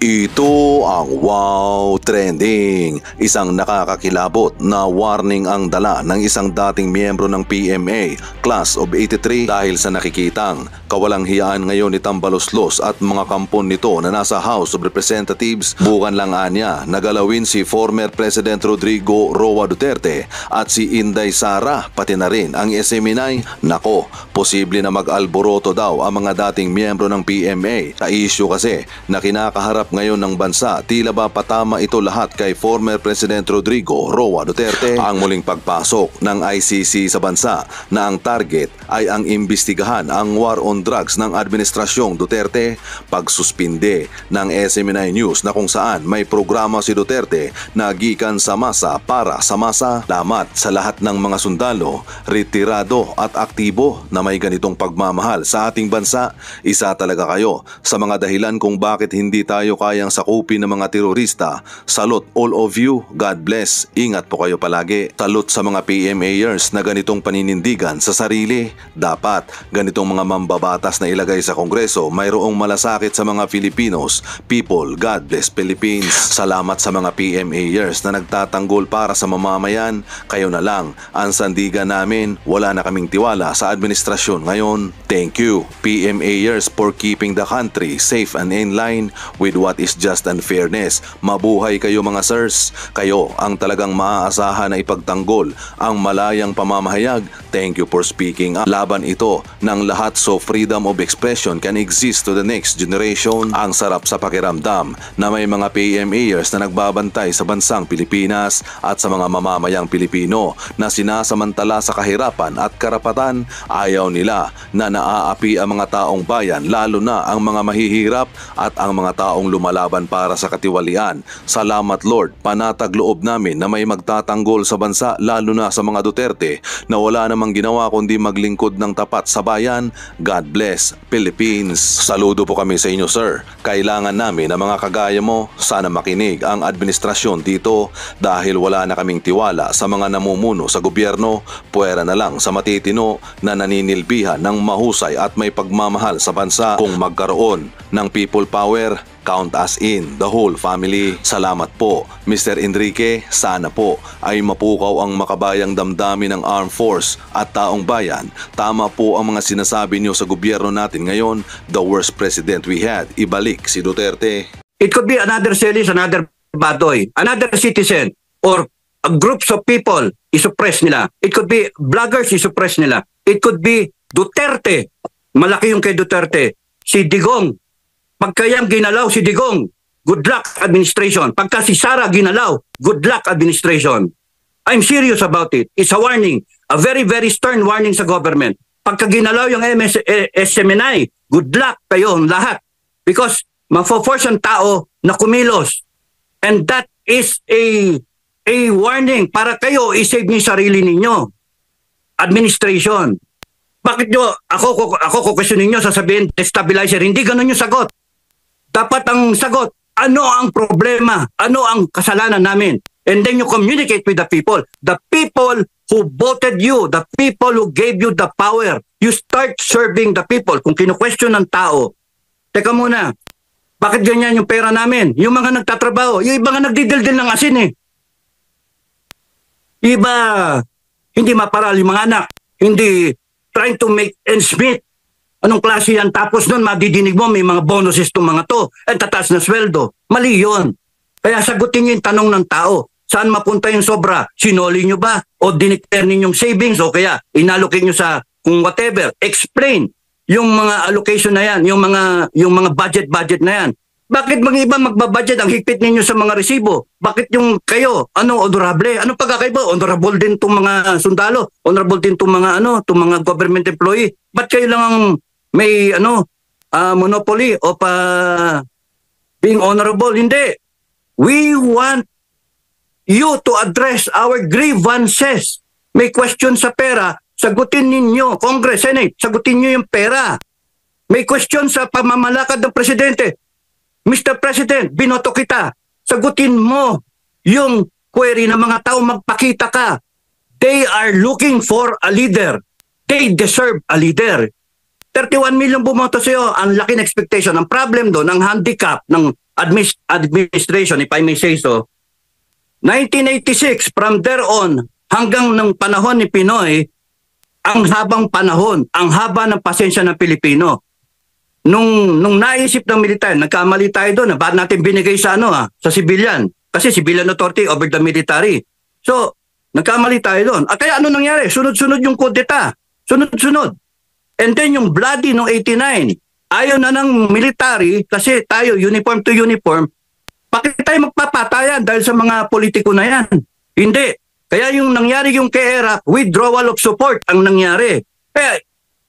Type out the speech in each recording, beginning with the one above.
Ito ang Wow Trending. Isang nakakakilabot na warning ang dala ng isang dating miyembro ng PMA, Class of 83 dahil sa nakikitang kawalang hiyaan ngayon ni Tambaloslos at mga kampon nito na nasa House of Representatives. Bukan lang anya nagalawin si former President Rodrigo Roa Duterte at si Inday Sara, pati na rin ang SMNI. Nako, posible na mag-alboroto daw ang mga dating miyembro ng PMA. Sa issue kasi na kinakaharap ngayon ng bansa, tila ba patama ito lahat kay former President Rodrigo Roa Duterte. Ang muling pagpasok ng ICC sa bansa na ang target ay ang imbestigahan ang war on drugs ng Administrasyong Duterte, pagsuspinde ng SMNI News na kung saan may programa si Duterte na gikan sa masa para sa masa. Salamat sa lahat ng mga sundalo, retirado at aktibo na may ganitong pagmamahal sa ating bansa. Isa talaga kayo sa mga dahilan kung bakit hindi tayo kayang sakupin ng mga terorista. Salute all of you. God bless. Ingat po kayo palagi. Salute sa mga PMAers na ganitong paninindigan sa sarili. Dapat ganitong mga mambabatas na ilagay sa Kongreso. Mayroong malasakit sa mga Filipinos. People, God bless Philippines. Salamat sa mga PMAers na nagtatanggol para sa mamamayan. Kayo na lang ang sandigan namin. Wala na kaming tiwala sa administrasyon ngayon. Thank you PMAers for keeping the country safe and in line with what is just and fairness. Mabuhay kayo mga sirs. Kayo ang talagang maaasahan na ipagtanggol ang malayang pamamahayag. Thank you for speaking up. Laban ito ng lahat so freedom of expression can exist to the next generation. Ang sarap sa pakiramdam na may mga PMAers na nagbabantay sa bansang Pilipinas at sa mga mamamayang Pilipino na sinasamantala sa kahirapan at karapatan. Ayaw nila na naaapi ang mga taong bayan, lalo na ang mga mahihirap at ang mga taong lumalaban para sa katiwalian. Salamat Lord, panatag loob namin na may magtatanggol sa bansa, lalo na sa mga Duterte na wala namang ginawa kundi maglingkod ng tapat sa bayan. God bless Philippines. Saludo po kami sa inyo sir. Kailangan namin ng mga kagaya mo. Sana makinig ang administrasyon dito dahil wala na kaming tiwala sa mga namumuno sa gobyerno. Puwera na lang sa matitino na naninilbihan ng mahusay at may pagmamahal sa bansa. Kung magkaroon ng people power, count us in, the whole family. Salamat po, Mr. Enrique. Sana po ay mapukaw ang makabayang damdamin ng armed force at taong bayan. Tama po ang mga sinasabi niyo sa gobyerno natin ngayon. The worst president we had. Ibalik si Duterte. It could be another Celis, another Badoy, another citizen, or groups of people, isuppress nila. It could be vloggers, isuppress nila. It could be Duterte. Malaki yung kay Duterte. Si Digong. Pagka yan ginalaw si Digong, good luck administration. Pagka si Sara ginalaw, good luck administration. I'm serious about it. It's a warning. A very, very stern warning sa government. Pagka ginalaw yung SMNI, good luck kayo lahat. Because mafo-force ang tao na kumilos. And that is a warning para kayo i-save niyo sarili ninyo. Administration. Bakit nyo, ako kukwestiyonin nyo, sasabihin, destabilizer, hindi ganun yung sagot. Dapat ang sagot, ano ang problema? Ano ang kasalanan namin? And then you communicate with the people. The people who voted you, the people who gave you the power. You start serving the people. Kung kinu-question ng tao, teka muna, bakit ganyan yung pera namin? Yung mga nagtatrabaho, yung iba nga nagdidildil ng asin eh. Iba, hindi maparal yung mga anak, hindi trying to make ends meet. Anong klase yan? Tapos nun, madidinig mo, may mga bonuses itong mga to. At tataas na sweldo. Mali yun. Kaya sagutin niyo yung tanong ng tao. Saan mapunta yung sobra? Sinoli nyo ba? O dinikter ninyong savings? O kaya inallocate nyo sa kung whatever. Explain yung mga allocation na yan, yung mga budget na yan. Bakit mga iba magbabudget ang higpit ninyo sa mga resibo? Bakit yung kayo, honorable? Anong pagkakaiba? Honorable din itong mga sundalo, honorable din itong mga government employee. Ba't kayo lang ang may monopoly o being honorable? Hindi. We want you to address our grievances. May question sa pera, sagutin ninyo. Congress, Senate, sagutin nyo yung pera. May question sa pamamalakad ng presidente. Mr. President, binoto kita. Sagutin mo yung query ng mga tao, magpakita ka. They are looking for a leader. They deserve a leader. 31 million bumoto sa'yo, ang laki ng expectation. Ang problem doon, ang handicap ng administration, if I may say so, 1986, from there on, hanggang ng panahon ni Pinoy, ang habang panahon, ang haba ng pasensya ng Pilipino. Nung naisip ng militar, nagkamali tayo doon, bakit natin binigay sa sa civilian? Kasi civilian authority over the military. So, nagkamali tayo doon. At kaya ano nangyari? Sunod-sunod yung kudeta. Sunod-sunod. And then yung bloody nung 89, ayaw na ng military kasi tayo uniform to uniform, bakit tayo magpapatayan dahil sa mga politiko na yan? Hindi. Kaya yung nangyari yung kay Iraq, withdrawal of support ang nangyari. Kaya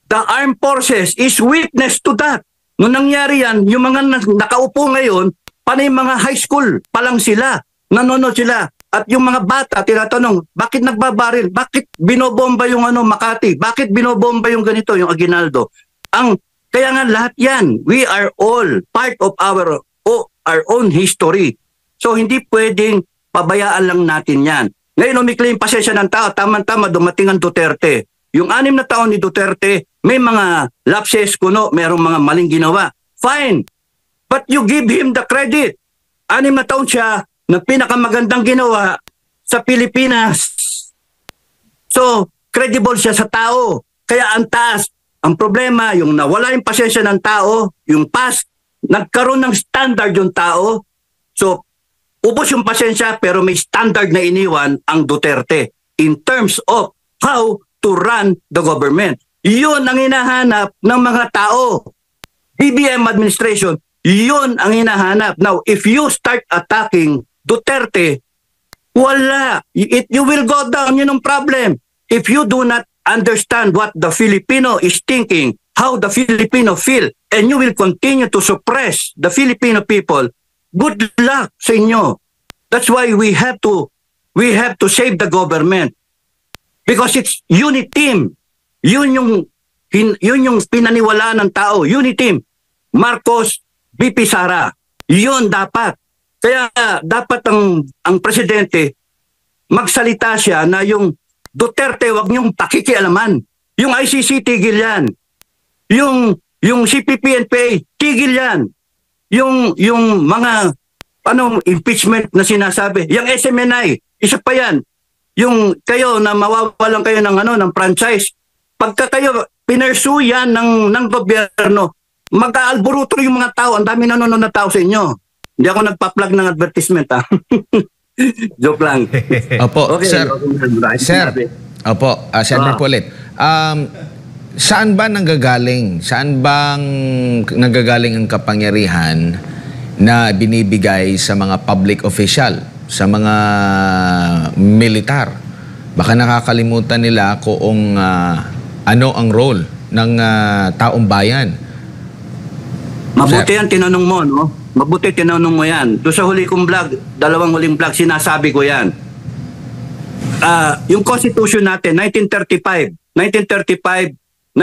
the armed forces is witness to that. Nung nangyari yan, yung mga nakaupo ngayon, panay mga high school pa lang sila, nanonood sila. At yung mga bata, tinatanong, bakit nagbabaril? Bakit binobomba yung Makati? Bakit binobomba yung ganito, yung Aguinaldo? Kaya nga lahat yan, we are all part of our own history. So hindi pwedeng pabayaan lang natin yan. Ngayon umiklaim pasensya ng tao, tama-tama dumating ang Duterte. Yung 6 na taon ni Duterte, may mga lapses merong mga maling ginawa. Fine. But you give him the credit. 6 na taon siya na pinakamagandang ginawa sa Pilipinas. So, credible siya sa tao. Kaya ang taas. Ang problema, yung nawala yung pasensya ng tao, yung past, nagkaroon ng standard yung tao. So, ubos yung pasensya pero may standard na iniwan ang Duterte in terms of how to run the government. Yun ang hinahanap ng mga tao. BBM administration, yun ang hinahanap. Now, if you start attacking Duterte, wala. You will go down. Yun ang problem. If you do not understand what the Filipino is thinking, how the Filipino feel, and you will continue to suppress the Filipino people, good luck sa inyo. That's why we have to save the government. Because it's unit team. Yun yung pinaniwalaan ng tao. Unit team. Marcos, BP Sara. Yun dapat. Kaya dapat ang presidente magsalita siya na yung Duterte, wag niyong pakikialaman. Yung ICC, tigil yan. Yung CPP-NPA, tigil yan. Yung mga impeachment na sinasabi. Yung SMNI, isa pa yan. Yung kayo na mawawalan kayo ng franchise. Pagka kayo pinersu yan ng gobyerno, mag-aalburuto yung mga tao. Ang dami nanonood na tao sa inyo. Hindi ako nagpa-plug ng advertisement, ha? Joke lang. Opo, okay, sir. Sir. Opo, Senator Pulit. Saan ba nanggagaling? Saan bang nanggagaling ang kapangyarihan na binibigay sa mga public official, sa mga militar? Baka nakakalimutan nila kung ano ang role ng taong bayan. Mabuti yan tinanong mo, no? Mabuti tinanong mo yan. Doon sa huli kong vlog, 2 huling vlog, sinasabi ko yan. Yung Constitution natin, 1935, 1973,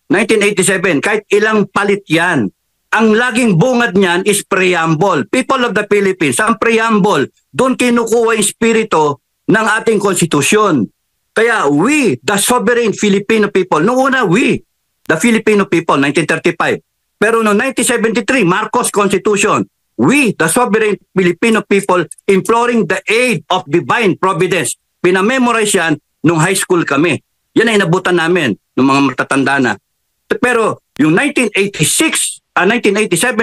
1987, kahit ilang palit yan. Ang laging bungad niyan is preamble. People of the Philippines, ang preamble, doon kinukuha yung spirito ng ating konstitusyon. Kaya we, the sovereign Filipino people, noong una we, the Filipino people, 1935. Pero noong 1973, Marcos Constitution, we, the sovereign Filipino people, imploring the aid of divine providence. Pinamemorize yan nung high school kami. Yan ay inabutan namin ng mga matatanda na. Pero yung 1987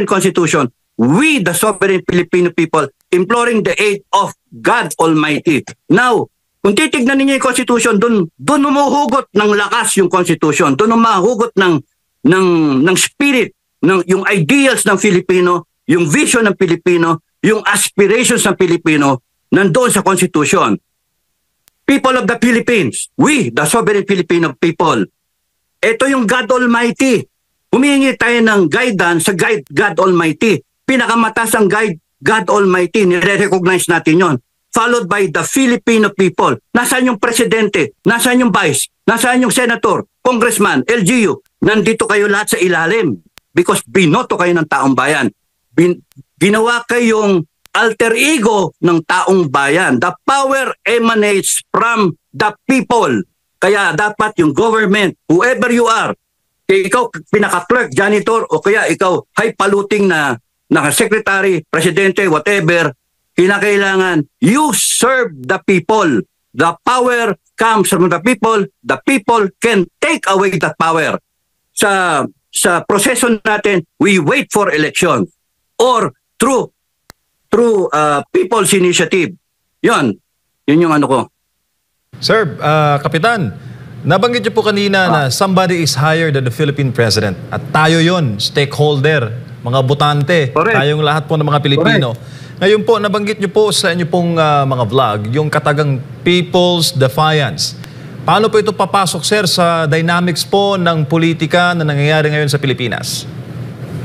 Constitution, we, the sovereign Filipino people, imploring the aid of God Almighty. Now, kung titignan ninyo yung Constitution, doon humuhugot ng lakas yung Constitution. Doon humahugot ng spirit, yung ideals ng Filipino, yung vision ng Pilipino, yung aspirations ng Pilipino, nandoon sa Constitution. People of the Philippines, we, the sovereign Filipino people, ito yung God Almighty. Humihingi tayo ng guidance sa God Almighty. Pinakamataas ang God Almighty, nire-recognize natin yon. Followed by the Filipino people. Nasaan yung presidente? Nasaan yung vice? Nasaan yung senator? Congressman? LGU? Nandito kayo lahat sa ilalim. Because binoto kayo ng taong bayan. Ginawa kayong alter ego ng taong bayan. The power emanates from the people. Kaya dapat yung government, whoever you are, ikaw pinaka-clerk, janitor, o kaya ikaw high paluting na naka-secretary, presidente, whatever, kinakailangan you serve the people. The power comes from the people. The people can take away that power. Sa proseso natin, we wait for election or through people's initiative. Yun yung ano ko. Sir, Kapitan, nabanggit niyo po kanina na somebody is higher than the Philippine President. At tayo yon, stakeholder, mga botante, tayong lahat po ng mga Pilipino. Ngayon po, nabanggit niyo po sa inyo pong mga vlog, yung katagang People's Defiance. Paano po ito papasok, sir, sa dynamics po ng politika na nangyayari ngayon sa Pilipinas?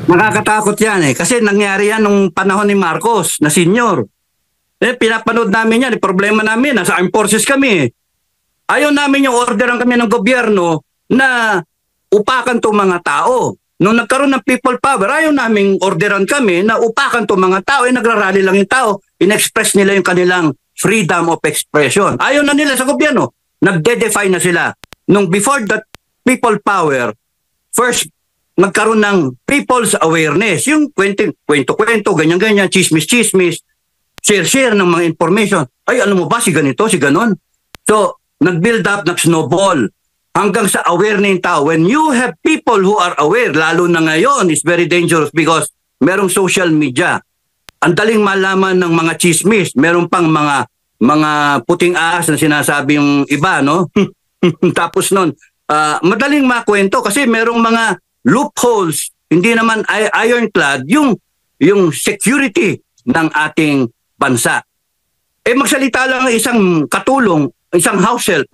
Nakakatakot yan kasi nangyari yan nung panahon ni Marcos na senior. Pinapanood namin yan, problema namin, nasa armed forces kami. Ayaw namin yung orderan kami ng gobyerno na upakan to mga tao. Nung nagkaroon ng people power, ayaw namin orderan kami na upakan to mga tao. Nagrarally lang yung tao, in-express nila yung kanilang freedom of expression. Ayaw na nila sa gobyerno. Nagde-defy na sila. Nung before that people power, first, nagkaroon ng people's awareness. Yung kwento-kwento, ganyan-ganyan, chismis-chismis, share-share ng mga information. Ay, alam mo ba, si ganito, si ganon. So, nag-build up, nag-snowball. Hanggang sa aware na yung tao. When you have people who are aware, lalo na ngayon, it's very dangerous because merong social media. Ang daling malaman ng mga chismis. Meron pang mga puting ahas na sinasabi yung iba, no? Tapos nun, madaling makwento kasi merong mga loopholes, hindi naman ironclad yung security ng ating bansa. Magsalita lang ang isang katulong, isang house help,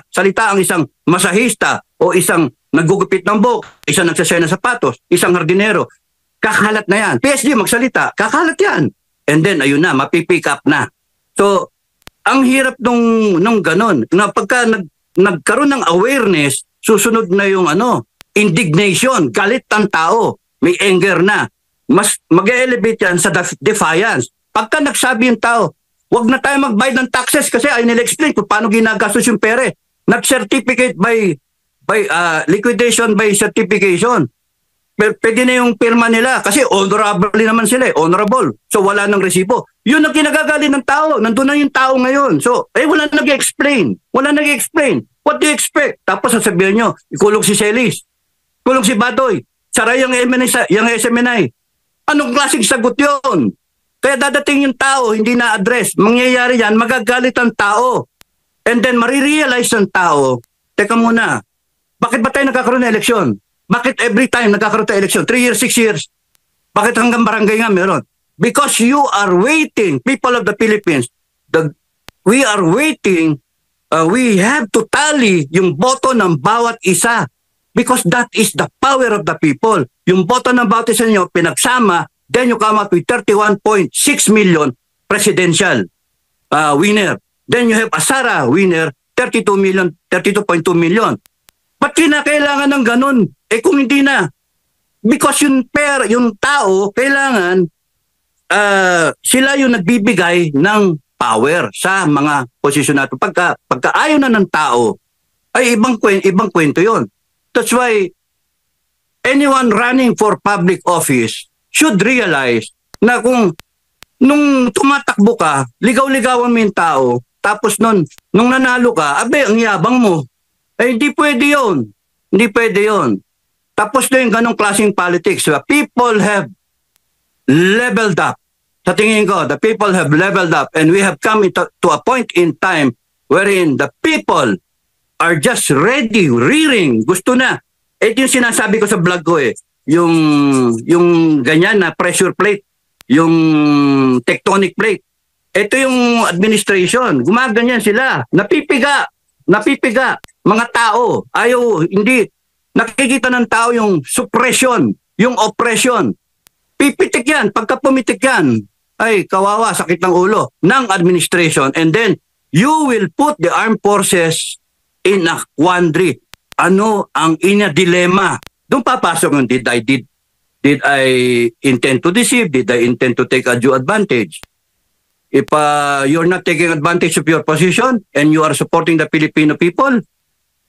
salita ang isang masahista o isang naggugupit ng buhok, isang nagsasaya ng sapatos, isang hardinero. Kakalat na yan. PSD magsalita, kakalat yan. And then, ayun na, mapipick up na. So, ang hirap nung ganon. Na pagka nagkaroon ng awareness, susunod na yung indignation, galit ng tao, may anger na. Mas mag-elevate yan sa defiance. Pagka nagsabi yung tao, wag na tayo magbayad ng taxes kasi ay nila-explain kung paano ginagastos yung pere. Nag-certificate by liquidation by certification. Pwede na yung pirma nila kasi honorable naman sila, honorable. So wala nang resibo. Yun ang kinagagali ng tao. Nandun na yung tao ngayon. So, wala nag-explain. Wala nag-explain. What do you expect? Tapos sasabihin nyo, ikulong si Celis, ikulong si Badoy, saray yung SMNI. Anong klaseng sagot yun? Kaya dadating yung tao, hindi na-address. Mangyayari yan, magagalit ang tao. And then marirealize ng tao, teka muna, bakit ba tayo nagkakaroon ng eleksyon? Bakit every time nagkakaroon tayo eleksyon? 3 years, 6 years? Bakit hanggang barangay nga meron? Because you are waiting, people of the Philippines, we are waiting, we have to tally yung boto ng bawat isa. Because that is the power of the people. Yung boto ng bawat isa nyo, pinagsama, then you come up with 31.6 million presidential winner. Then you have a Sara winner, 32.2 million. Ba't kinakailangan ng ganun? Kung hindi na. Because yung tao, kailangan sila yung nagbibigay ng power sa mga posisyon natin. Pagka ayaw na ng tao, ay ibang kwento yun. That's why anyone running for public office should realize na nung tumatakbo ka, ligaw-ligawan mo yung tao, tapos nung nanalo ka, ang yabang mo. Hindi pwede yun. Hindi pwede yun. Tapos na yung ganong klaseng politics. People have leveled up. Sa tingin ko, the people have leveled up and we have come to a point in time wherein the people are just ready, rearing. Gusto na. Ito yung sinasabi ko sa vlog ko yung ganyan na pressure plate, yung tectonic plate. Ito yung administration, gumaganyan sila, napipiga, mga tao, hindi, nakikita ng tao yung suppression, yung oppression. Pipitik yan, pagka pumitik yan, ay kawawa, sakit ng ulo ng administration. And then, you will put the armed forces in a quandary. Ano ang dilemma? Doon papasok yung did I intend to deceive? Did I intend to take undue advantage? If you're not taking advantage of your position and you are supporting the Filipino people,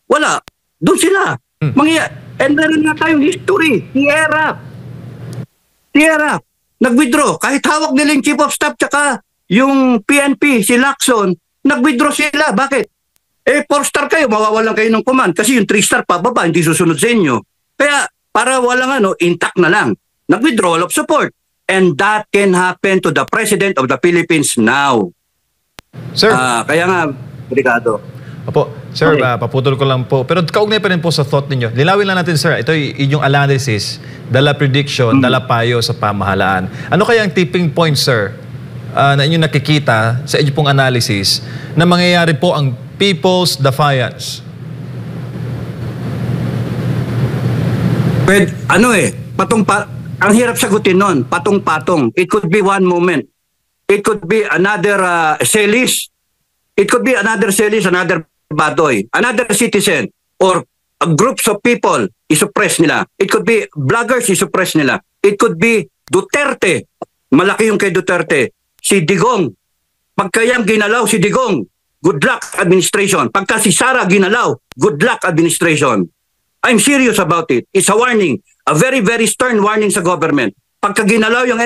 wala. Doon sila. And meron na tayong history. Tierra. nag-withdraw. Kahit hawak nila yung Chief of Staff tsaka yung PNP, si Lacson, nag-withdraw sila. Bakit? 4-star kayo, mawawalan kayo ng command kasi yung 3-star pababa, hindi susunod sa inyo. Kaya para walang intact na lang. Nag-withdrawal of support. And that can happen to the President of the Philippines now. Sir. Kaya nga, delikado. Opo, sir, Okay. paputol ko lang po. Pero kaugnay pa rin po sa thought ninyo. Linawin lang natin, sir. Ito yung analysis, dala prediction, dala payo sa pamahalaan. Ano kaya ang tipping point, sir, na inyong nakikita sa inyong pong analysis na mangyayari po ang People's Defiance? But, ang hirap sagutin nun, patong-patong. It could be one moment. It could be another Celis. It could be another Celis, another Badoy, another citizen, or groups of people, isuppress nila. It could be vloggers, isuppress nila. It could be Duterte. Malaki yung kay Duterte. Si Digong. Pagkayang ginalaw si Digong, good luck administration. Pagka si Sara ginalaw, good luck administration. I'm serious about it. It's a warning. A very, very stern warning sa government. Pagka ginalaw yung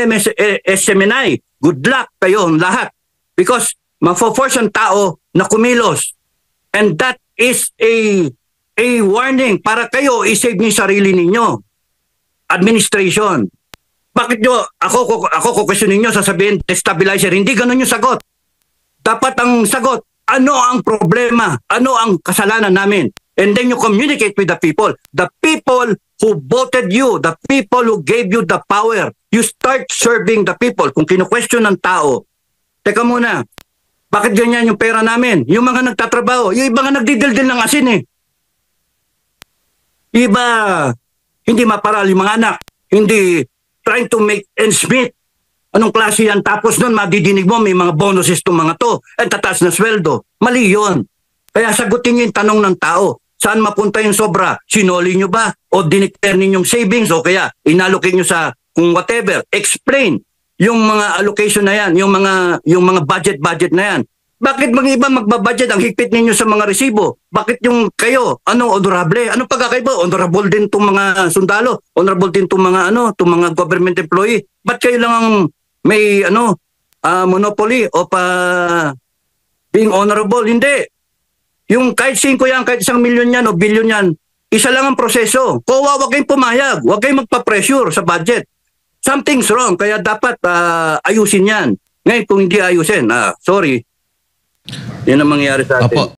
SMNI, good luck kayo lahat. Because mafo-force ang tao na kumilos. And that is a warning para kayo i-save niyo sarili ninyo. Administration. Bakit nyo, ako kukwestiyonin nyo, sasabihin, destabilizer. Hindi ganun yung sagot. Dapat ang sagot, ano ang problema? Ano ang kasalanan namin? And then you communicate with the people. The people who voted you, the people who gave you the power. You start serving the people. Kung kinu-question ng tao, teka muna, bakit ganyan yung pera namin? Yung mga nagtatrabaho, yung iba nga nagdidildil ng asin eh. Iba, hindi maparal yung mga anak. Hindi trying to make ends meet. Anong klase yan? Tapos nun, madidinig mo, may mga bonuses itong mga to. At tataas na sweldo. Mali yun. Kaya sagutin nyo yung tanong ng tao. Saan mapunta yung sobra? Sinoli nyo ba? O dinikter ninyong savings? O kaya inallocate nyo sa kung whatever. Explain yung mga allocation na yan, yung mga budget na yan. Bakit mga iba magbabudget ang higpit ninyo sa mga resibo? Bakit yung kayo, honorable? Anong pagkakaiba? Honorable din tong mga sundalo, honorable din tong mga tong mga government employee. Ba't kayo lang ang may monopoly o being honorable? Hindi. Yung kahit 5 yan, kahit 1 milyon yan o bilyon yan, isa lang ang proseso. Huwag kayong pumayag, huwag kayong magpa-pressure sa budget. Something's wrong, kaya dapat ayusin yan. Ngayon, kung hindi ayusin, sorry, yan ang mangyayari sa atin. Opo.